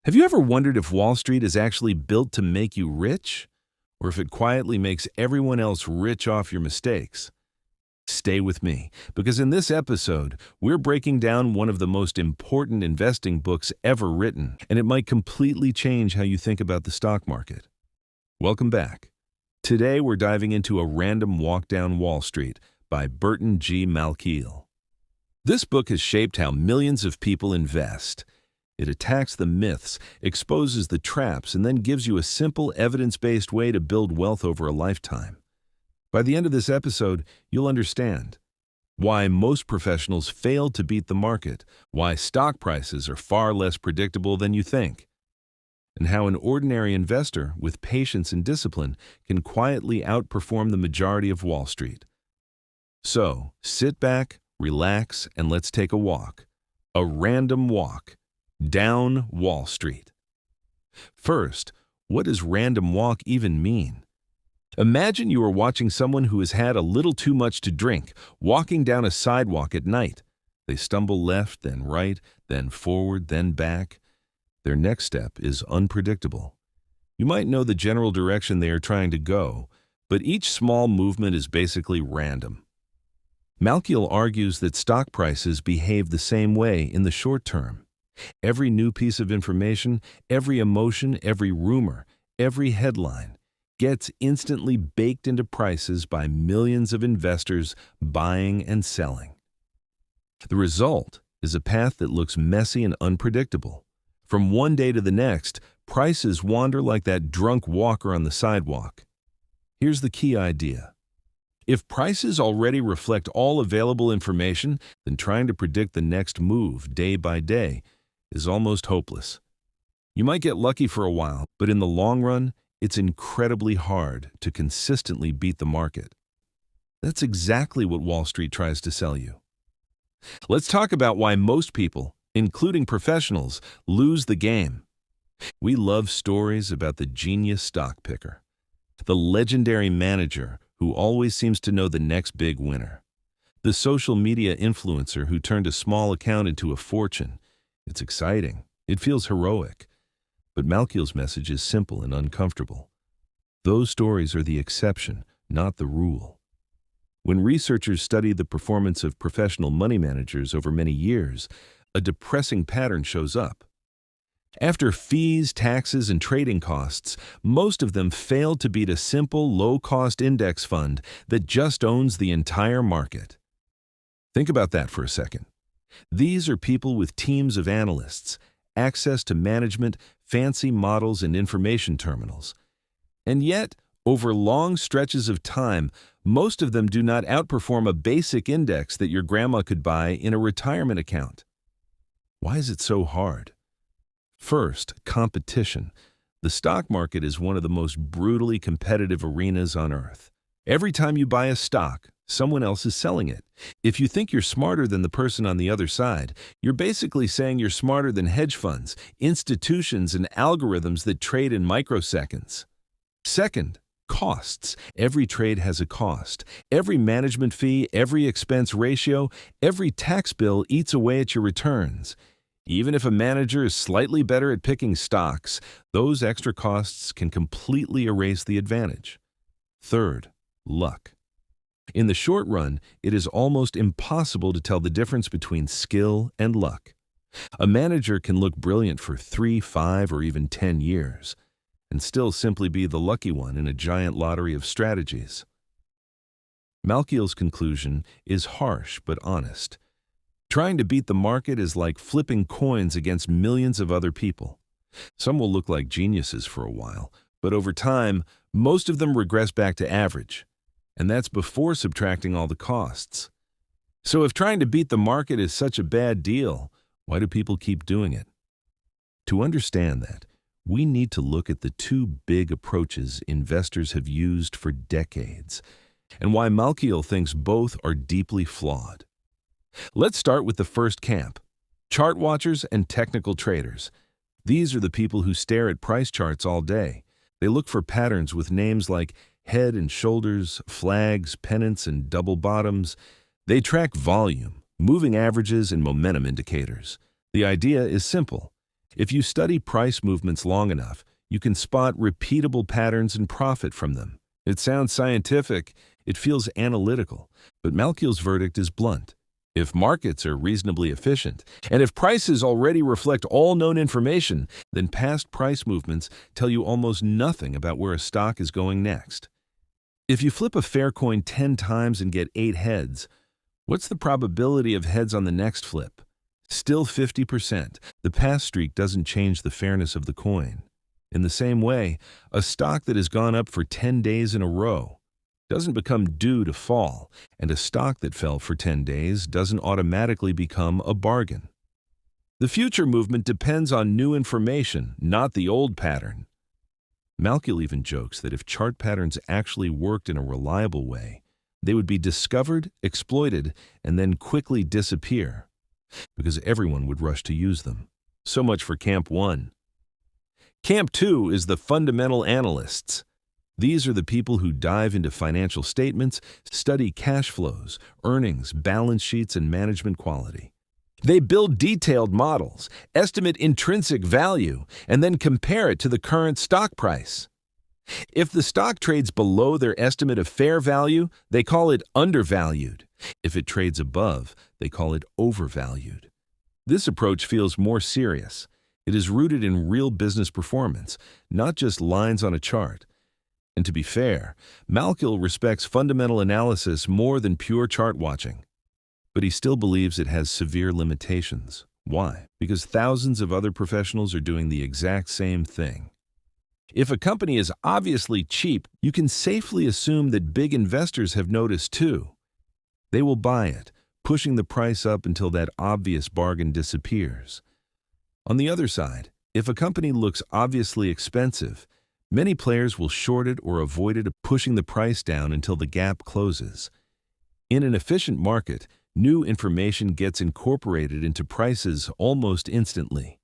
Have you ever wondered if Wall Street is actually built to make you rich, or if it quietly makes everyone else rich off your mistakes? Stay with me, because in this episode, we're breaking down one of the most important investing books ever written, and it might completely change how you think about the stock market. Welcome back. Today, we're diving into A Random Walk Down Wall Street by Burton G. Malkiel. This book has shaped how millions of people invest. It attacks the myths, exposes the traps, and then gives you a simple, evidence-based way to build wealth over a lifetime. By the end of this episode, you'll understand why most professionals fail to beat the market, why stock prices are far less predictable than you think, and how an ordinary investor with patience and discipline can quietly outperform the majority of Wall Street. So, sit back, relax, and let's take a walk. A random walk down Wall Street. First, what does random walk even mean? Imagine you are watching someone who has had a little too much to drink, walking down a sidewalk at night. They stumble left, then right, then forward, then back. Their next step is unpredictable. You might know the general direction they are trying to go, but each small movement is basically random. Malkiel argues that stock prices behave the same way in the short term. Every new piece of information, every emotion, every rumor, every headline gets instantly baked into prices by millions of investors buying and selling. The result is a path that looks messy and unpredictable. From one day to the next, prices wander like that drunk walker on the sidewalk. Here's the key idea. If prices already reflect all available information, then trying to predict the next move day by day is almost hopeless. You might get lucky for a while, but in the long run, it's incredibly hard to consistently beat the market. That's exactly what Wall Street tries to sell you. Let's talk about why most people, including professionals, lose the game. We love stories about the genius stock picker, the legendary manager who always seems to know the next big winner, the social media influencer who turned a small account into a fortune. It's exciting. It feels heroic. But Malkiel's message is simple and uncomfortable. Those stories are the exception, not the rule. When researchers study the performance of professional money managers over many years, a depressing pattern shows up. After fees, taxes, and trading costs, most of them fail to beat a simple, low-cost index fund that just owns the entire market. Think about that for a second. These are people with teams of analysts, access to management, fancy models, and information terminals. And yet, over long stretches of time, most of them do not outperform a basic index that your grandma could buy in a retirement account. Why is it so hard? First, competition. The stock market is one of the most brutally competitive arenas on earth. Every time you buy a stock, someone else is selling it. If you think you're smarter than the person on the other side, you're basically saying you're smarter than hedge funds, institutions, and algorithms that trade in microseconds. Second, costs. Every trade has a cost. Every management fee, every expense ratio, every tax bill eats away at your returns. Even if a manager is slightly better at picking stocks, those extra costs can completely erase the advantage. Third, luck. In the short run, it is almost impossible to tell the difference between skill and luck. A manager can look brilliant for 3, 5, or even 10 years, and still simply be the lucky one in a giant lottery of strategies. Malkiel's conclusion is harsh but honest. Trying to beat the market is like flipping coins against millions of other people. Some will look like geniuses for a while, but over time, most of them regress back to average. And that's before subtracting all the costs. So if trying to beat the market is such a bad deal, why do people keep doing it? To understand that, we need to look at the two big approaches investors have used for decades, and why Malkiel thinks both are deeply flawed. Let's start with the first camp, chart watchers and technical traders. These are the people who stare at price charts all day. They look for patterns with names like head and shoulders, flags, pennants, and double bottoms. They track volume, moving averages, and momentum indicators. The idea is simple. If you study price movements long enough, you can spot repeatable patterns and profit from them. It sounds scientific, it feels analytical, but Malkiel's verdict is blunt. If markets are reasonably efficient, and if prices already reflect all known information, then past price movements tell you almost nothing about where a stock is going next. If you flip a fair coin 10 times and get 8 heads, what's the probability of heads on the next flip? Still 50%. The past streak doesn't change the fairness of the coin. In the same way, a stock that has gone up for 10 days in a row doesn't become due to fall, and a stock that fell for 10 days doesn't automatically become a bargain. The future movement depends on new information, not the old pattern. Malkiel even jokes that if chart patterns actually worked in a reliable way, they would be discovered, exploited, and then quickly disappear, because everyone would rush to use them. So much for Camp 1. Camp 2 is the fundamental analysts. These are the people who dive into financial statements, study cash flows, earnings, balance sheets, and management quality. They build detailed models, estimate intrinsic value, and then compare it to the current stock price. If the stock trades below their estimate of fair value, they call it undervalued. If it trades above, they call it overvalued. This approach feels more serious. It is rooted in real business performance, not just lines on a chart. And to be fair, Malkiel respects fundamental analysis more than pure chart watching. But he still believes it has severe limitations. Why? Because thousands of other professionals are doing the exact same thing. If a company is obviously cheap, you can safely assume that big investors have noticed too. They will buy it, pushing the price up until that obvious bargain disappears. On the other side, if a company looks obviously expensive, many players will short it or avoid it, pushing the price down until the gap closes. In an efficient market, new information gets incorporated into prices almost instantly.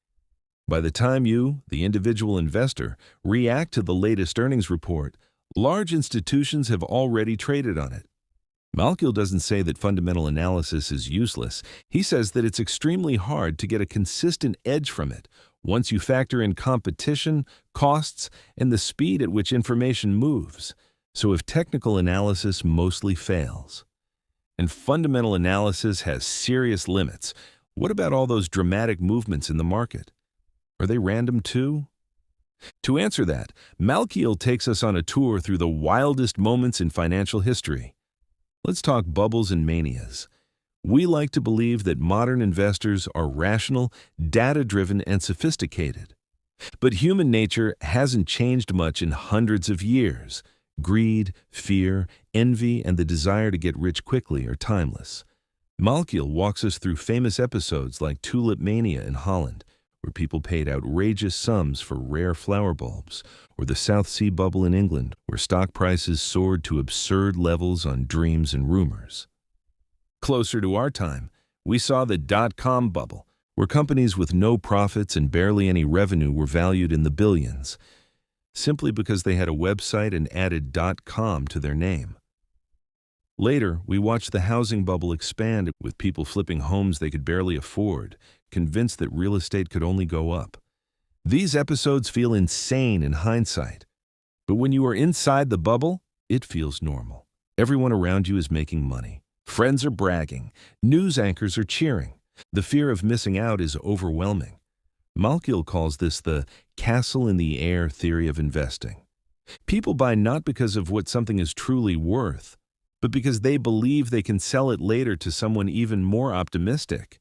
By the time you, the individual investor, react to the latest earnings report, large institutions have already traded on it. Malkiel doesn't say that fundamental analysis is useless. He says that it's extremely hard to get a consistent edge from it once you factor in competition, costs, and the speed at which information moves. So if technical analysis mostly fails, and fundamental analysis has serious limits, what about all those dramatic movements in the market? Are they random too? To answer that, Malkiel takes us on a tour through the wildest moments in financial history. Let's talk bubbles and manias. We like to believe that modern investors are rational, data-driven, and sophisticated. But human nature hasn't changed much in hundreds of years. Greed, fear, envy, and the desire to get rich quickly are timeless. Malkiel walks us through famous episodes like Tulip Mania in Holland, where people paid outrageous sums for rare flower bulbs, or the South Sea bubble in England, where stock prices soared to absurd levels on dreams and rumors. Closer to our time, we saw the dot-com bubble, where companies with no profits and barely any revenue were valued in the billions, simply because they had a website and added .com to their name. Later, we watched the housing bubble expand with people flipping homes they could barely afford, convinced that real estate could only go up. These episodes feel insane in hindsight, but when you are inside the bubble, it feels normal. Everyone around you is making money. Friends are bragging. News anchors are cheering. The fear of missing out is overwhelming. Malkiel calls this the castle in the air theory of investing. People buy not because of what something is truly worth, but because they believe they can sell it later to someone even more optimistic.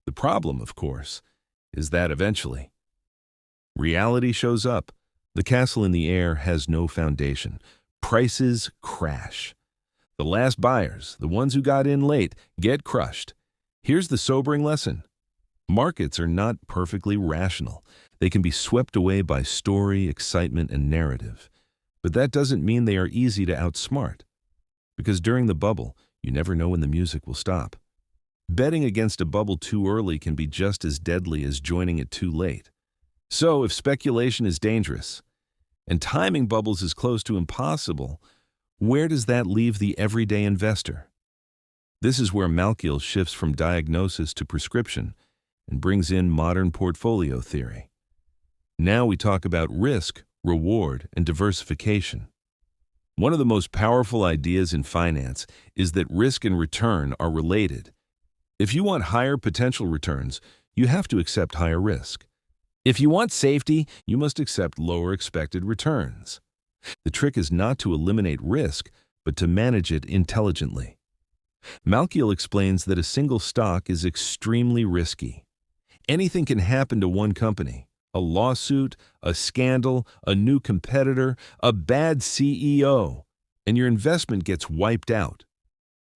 The problem, of course, is that eventually reality shows up. The castle in the air has no foundation. Prices crash. The last buyers, the ones who got in late, get crushed. Here's the sobering lesson. Markets are not perfectly rational. They can be swept away by story, excitement, and narrative. But that doesn't mean they are easy to outsmart. Because during the bubble, you never know when the music will stop. Betting against a bubble too early can be just as deadly as joining it too late. So if speculation is dangerous, and timing bubbles is close to impossible, where does that leave the everyday investor? This is where Malkiel shifts from diagnosis to prescription, and brings in modern portfolio theory. Now we talk about risk, reward, and diversification. One of the most powerful ideas in finance is that risk and return are related. If you want higher potential returns, you have to accept higher risk. If you want safety, you must accept lower expected returns. The trick is not to eliminate risk, but to manage it intelligently. Malkiel explains that a single stock is extremely risky. Anything can happen to one company. A lawsuit, a scandal, a new competitor, a bad CEO, and your investment gets wiped out.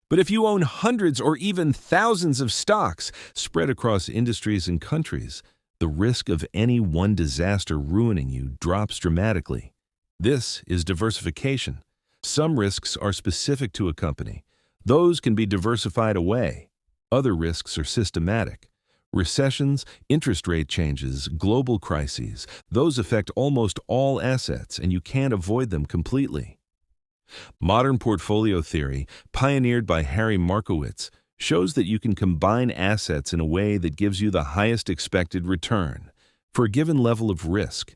But if you own hundreds or even thousands of stocks spread across industries and countries, the risk of any one disaster ruining you drops dramatically. This is diversification. Some risks are specific to a company. Those can be diversified away. Other risks are systematic. Recessions, interest rate changes, global crises, those affect almost all assets, and you can't avoid them completely. Modern portfolio theory, pioneered by Harry Markowitz, shows that you can combine assets in a way that gives you the highest expected return for a given level of risk.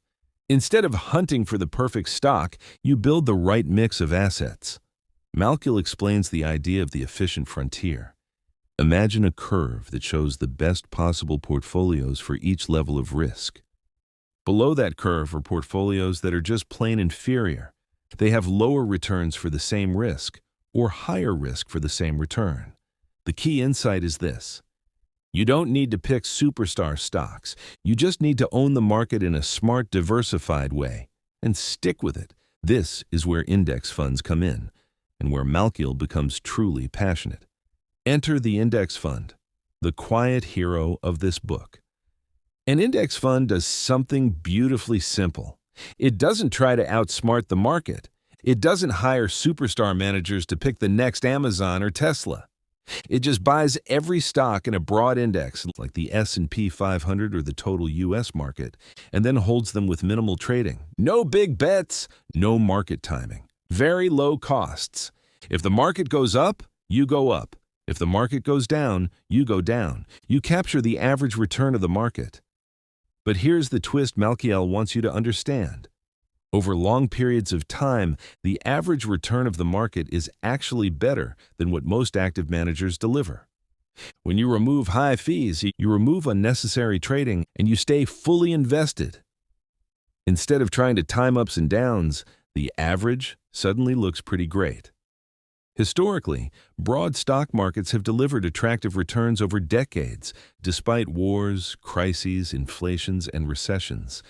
Instead of hunting for the perfect stock, you build the right mix of assets. Malkiel explains the idea of the efficient frontier. Imagine a curve that shows the best possible portfolios for each level of risk. Below that curve are portfolios that are just plain inferior. They have lower returns for the same risk, or higher risk for the same return. The key insight is this. You don't need to pick superstar stocks. You just need to own the market in a smart, diversified way, and stick with it. This is where index funds come in, and where Malkiel becomes truly passionate. Enter the index fund, the quiet hero of this book. An index fund does something beautifully simple. It doesn't try to outsmart the market. It doesn't hire superstar managers to pick the next Amazon or Tesla. It just buys every stock in a broad index, like the S&P 500 or the total U.S. market, and then holds them with minimal trading. No big bets, no market timing. Very low costs. If the market goes up, you go up. If the market goes down, you go down. You capture the average return of the market. But here's the twist Malkiel wants you to understand. Over long periods of time, the average return of the market is actually better than what most active managers deliver. When you remove high fees, you remove unnecessary trading, and you stay fully invested. Instead of trying to time ups and downs, the average suddenly looks pretty great. Historically, broad stock markets have delivered attractive returns over decades, despite wars, crises, inflations, and recessions.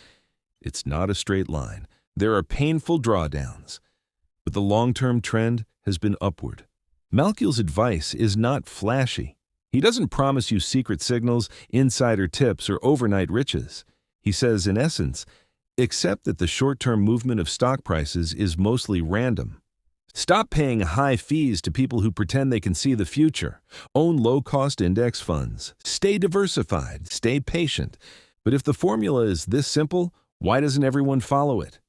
It's not a straight line. There are painful drawdowns, but the long-term trend has been upward. Malkiel's advice is not flashy. He doesn't promise you secret signals, insider tips, or overnight riches. He says, in essence, accept that the short-term movement of stock prices is mostly random. Stop paying high fees to people who pretend they can see the future. Own low-cost index funds. Stay diversified. Stay patient. But if the formula is this simple, why doesn't everyone follow it?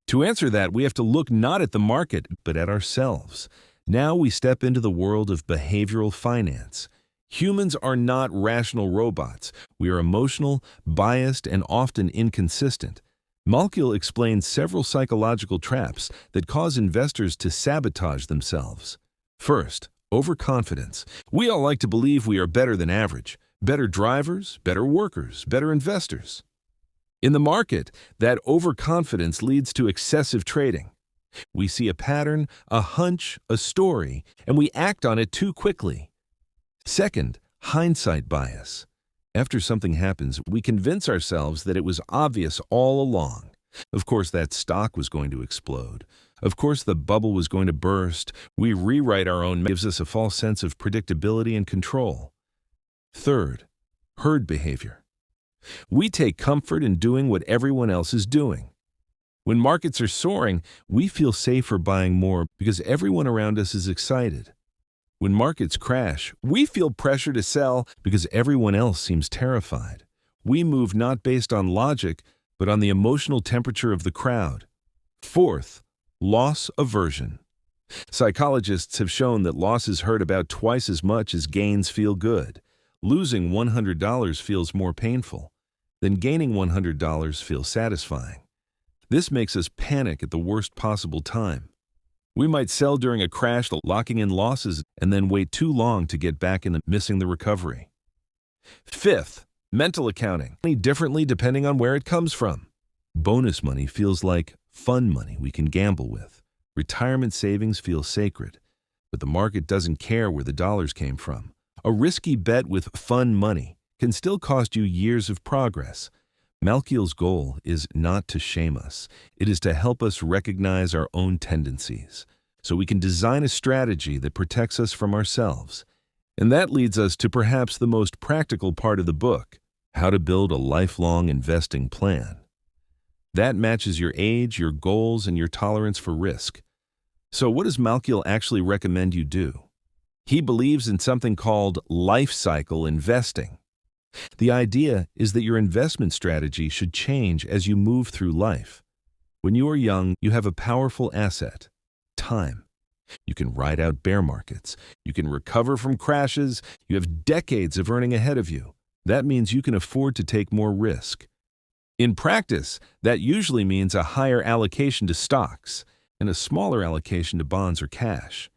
To answer that, we have to look not at the market, but at ourselves. Now we step into the world of behavioral finance. Humans are not rational robots. We are emotional, biased, and often inconsistent. Malkiel explains several psychological traps that cause investors to sabotage themselves. First, overconfidence. We all like to believe we are better than average. Better drivers, better workers, better investors. In the market, that overconfidence leads to excessive trading. We see a pattern, a hunch, a story, and we act on it too quickly. Second, hindsight bias. After something happens, we convince ourselves that it was obvious all along. Of course, that stock was going to explode. Of course, the bubble was going to burst. We rewrite our own, gives us a false sense of predictability and control. Third, herd behavior. We take comfort in doing what everyone else is doing. When markets are soaring, we feel safer buying more because everyone around us is excited. When markets crash, we feel pressure to sell because everyone else seems terrified. We move not based on logic, but on the emotional temperature of the crowd. Fourth, loss aversion. Psychologists have shown that losses hurt about twice as much as gains feel good. Losing $100 feels more painful than gaining $100 feels satisfying. This makes us panic at the worst possible time. We might sell during a crash, locking in losses, and then wait too long to get back into missing the recovery. Fifth, mental accounting. Money differently depending on where it comes from. Bonus money feels like fun money we can gamble with. Retirement savings feel sacred, but the market doesn't care where the dollars came from. A risky bet with fun money can still cost you years of progress. Malkiel's goal is not to shame us. It is to help us recognize our own tendencies, so we can design a strategy that protects us from ourselves. And that leads us to perhaps the most practical part of the book, how to build a lifelong investing plan. That matches your age, your goals, and your tolerance for risk. So what does Malkiel actually recommend you do? He believes in something called life cycle investing. The idea is that your investment strategy should change as you move through life. When you are young, you have a powerful asset, time. You can ride out bear markets. You can recover from crashes. You have decades of earning ahead of you. That means you can afford to take more risk. In practice, that usually means a higher allocation to stocks and a smaller allocation to bonds or cash.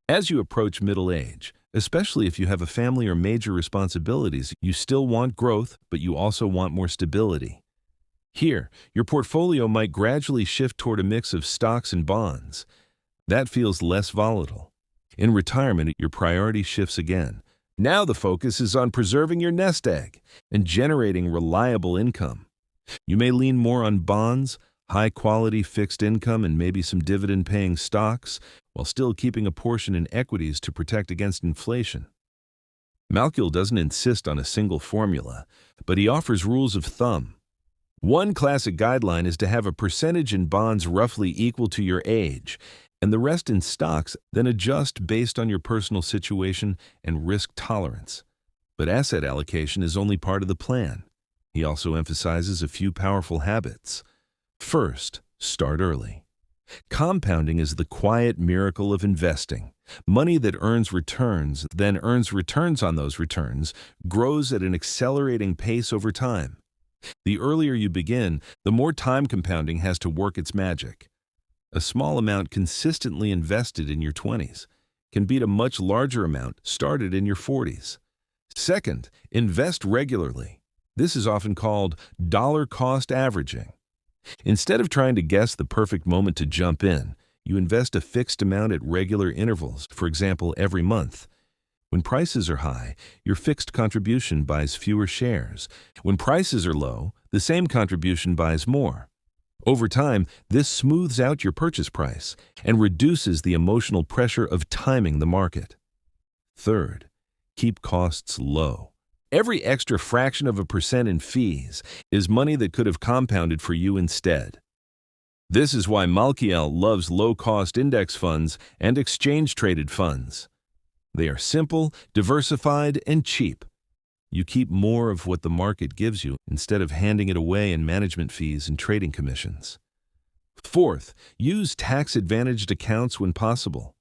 As you approach middle age, especially if you have a family or major responsibilities, you still want growth, but you also want more stability. Here, your portfolio might gradually shift toward a mix of stocks and bonds. That feels less volatile. In retirement, your priority shifts again. Now the focus is on preserving your nest egg and generating reliable income. You may lean more on bonds, high-quality fixed income, and maybe some dividend-paying stocks, while still keeping a portion in equities to protect against inflation. Malkiel doesn't insist on a single formula, but he offers rules of thumb. One classic guideline is to have a percentage in bonds roughly equal to your age, and the rest in stocks, then adjust based on your personal situation and risk tolerance. But asset allocation is only part of the plan. He also emphasizes a few powerful habits. First, start early. Compounding is the quiet miracle of investing. Money that earns returns, then earns returns on those returns, grows at an accelerating pace over time. The earlier you begin, the more time compounding has to work its magic. A small amount consistently invested in your 20s can beat a much larger amount started in your 40s. Second, invest regularly. This is often called dollar cost averaging. Instead of trying to guess the perfect moment to jump in, you invest a fixed amount at regular intervals, for example, every month. When prices are high, your fixed contribution buys fewer shares. When prices are low, the same contribution buys more. Over time, this smooths out your purchase price and reduces the emotional pressure of timing the market. Third, keep costs low. Every extra fraction of a percent in fees is money that could have compounded for you instead. This is why Malkiel loves low-cost index funds and exchange-traded funds. They are simple, diversified, and cheap. You keep more of what the market gives you instead of handing it away in management fees and trading commissions. Fourth, use tax-advantaged accounts when possible.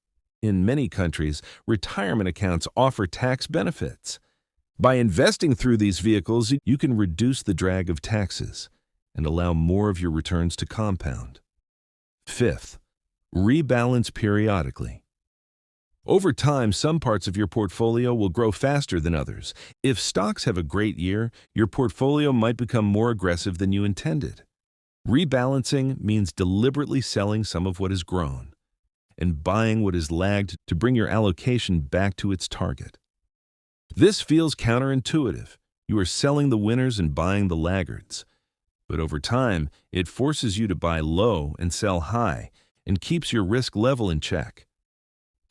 In many countries, retirement accounts offer tax benefits. By investing through these vehicles, you can reduce the drag of taxes and allow more of your returns to compound. Fifth, rebalance periodically. Over time, some parts of your portfolio will grow faster than others. If stocks have a great year, your portfolio might become more aggressive than you intended. Rebalancing means deliberately selling some of what has grown and buying what has lagged to bring your allocation back to its target. This feels counterintuitive. You are selling the winners and buying the laggards. But over time, it forces you to buy low and sell high and keeps your risk level in check.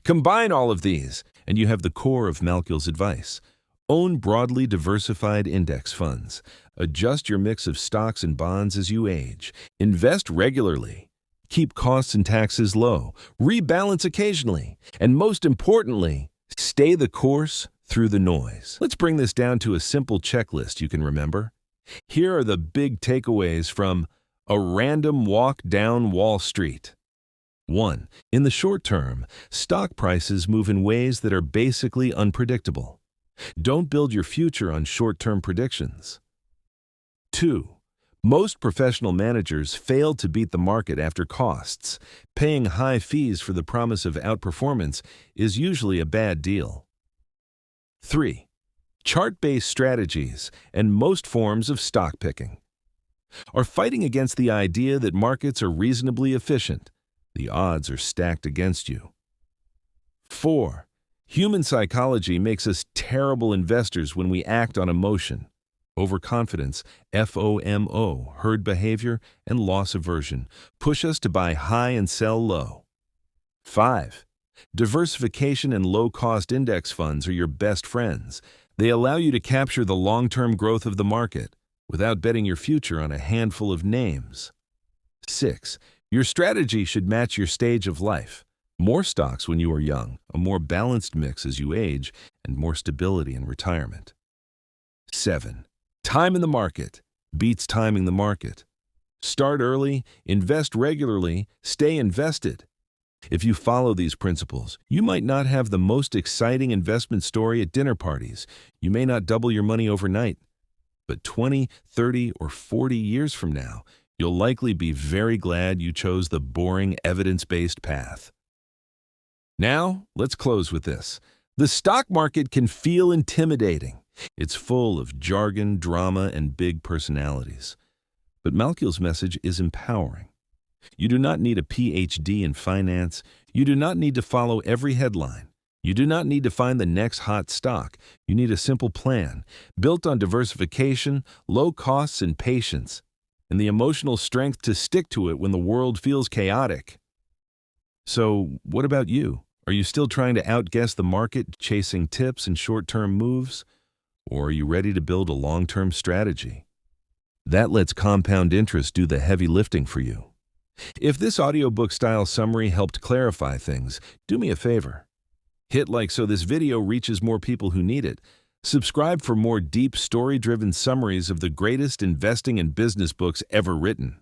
Combine all of these, and you have the core of Malkiel's advice. Own broadly diversified index funds. Adjust your mix of stocks and bonds as you age. Invest regularly. Keep costs and taxes low. Rebalance occasionally. And most importantly, stay the course through the noise. Let's bring this down to a simple checklist you can remember. Here are the big takeaways from A Random Walk Down Wall Street. 1. In the short term, stock prices move in ways that are basically unpredictable. Don't build your future on short-term predictions. 2. Most professional managers fail to beat the market after costs. Paying high fees for the promise of outperformance is usually a bad deal. 3. Chart-based strategies and most forms of stock picking are fighting against the idea that markets are reasonably efficient. The odds are stacked against you. 4. Human psychology makes us terrible investors when we act on emotion. Overconfidence, FOMO, herd behavior, and loss aversion push us to buy high and sell low. 5. Diversification and low-cost index funds are your best friends. They allow you to capture the long-term growth of the market without betting your future on a handful of names. 6. Your strategy should match your stage of life. More stocks when you are young, a more balanced mix as you age, and more stability in retirement. 7. Time in the market beats timing the market. Start early, invest regularly, stay invested. If you follow these principles, you might not have the most exciting investment story at dinner parties. You may not double your money overnight. But 20, 30, or 40 years from now, you'll likely be very glad you chose the boring, evidence-based path. Now, let's close with this. The stock market can feel intimidating. It's full of jargon, drama, and big personalities. But Malkiel's message is empowering. You do not need a PhD in finance. You do not need to follow every headline. You do not need to find the next hot stock. You need a simple plan, built on diversification, low costs, and patience, and the emotional strength to stick to it when the world feels chaotic. So, what about you? Are you still trying to outguess the market, chasing tips and short-term moves? Or are you ready to build a long-term strategy? That lets compound interest do the heavy lifting for you. If this audiobook-style summary helped clarify things, do me a favor. Hit like so this video reaches more people who need it. Subscribe for more deep, story-driven summaries of the greatest investing and business books ever written.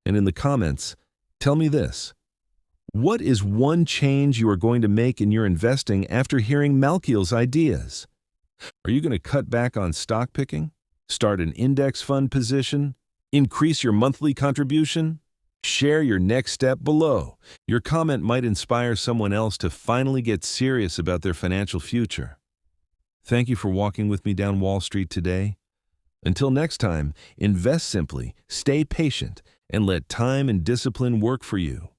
And in the comments, tell me this. What is one change you are going to make in your investing after hearing Malkiel's ideas? Are you going to cut back on stock picking? Start an index fund position? Increase your monthly contribution? Share your next step below. Your comment might inspire someone else to finally get serious about their financial future. Thank you for walking with me down Wall Street today. Until next time, invest simply, stay patient, and let time and discipline work for you.